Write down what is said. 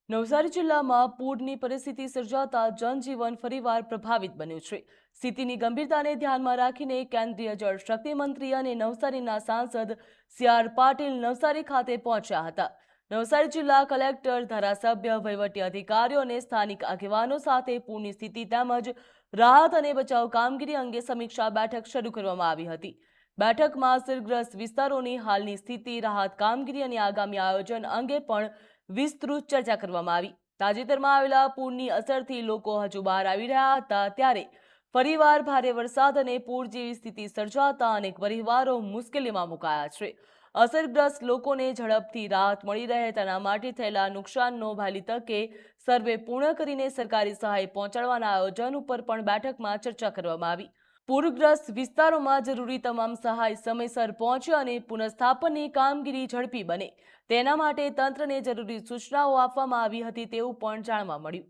નવસારી જિલ્લામાં પૂરની પરિસ્થિતિ સર્જાતા જનજીવન ફરીવાર પ્રભાવિત બન્યું છે। સ્થિતિની ગંભીરતાને ધ્યાનમાં રાખીને કેન્દ્રીય જળ શક્તિ મંત્રી અને નવસારીના સાંસદ સી.આર. પાટીલ નવસારી ખાતે પહોંચ્યા હતા। નવસારી જિલ્લા કલેક્ટર, ધારાસભ્ય, વહીવટી અધિકારીઓ અને સ્થાનિક આગેવાનો સાથે પૂરની સ્થિતિ તેમજ રાહત અને બચાવ કામગીરી અંગે સમીક્ષા બેઠક શરૂ કરવામાં આવી હતી। બેઠકમાં અસરગ્રસ્ત વિસ્તારોની હાલની સ્થિતિ, રાહત કામગીરી અને આગામી આયોજન અંગે પણ વિસ્તૃત ચર્ચા કરવામાં આવી। તાજેતરમાં આવેલા પૂરની અસરથી લોકો હજુ બહાર આવી રહ્યા હતા, ત્યારે ફરીવાર ભારે વરસાદ અને પૂર જેવી સ્થિતિ સર્જાતા અનેક પરિવારો મુશ્કેલીમાં મુકાયા છે। અસરગ્રસ્ત લોકોને ઝડપથી રાહત મળી રહે તેના માટે થયેલા નુકસાનનો વહેલી તકે સર્વે પૂર્ણ કરીને સરકારી સહાય પહોંચાડવાના આયોજન ઉપર પણ બેઠકમાં ચર્ચા કરવામાં આવી। પૂરગ્રસ્ત વિસ્તારોમાં જરૂરી તમામ સહાય સમયસર પહોંચે અને પુનઃસ્થાપનની કામગીરી ઝડપી બને તેના માટે તંત્રને જરૂરી સૂચનાઓ આપવામાં આવી હતી તેવું પણ જાણવા મળ્યું।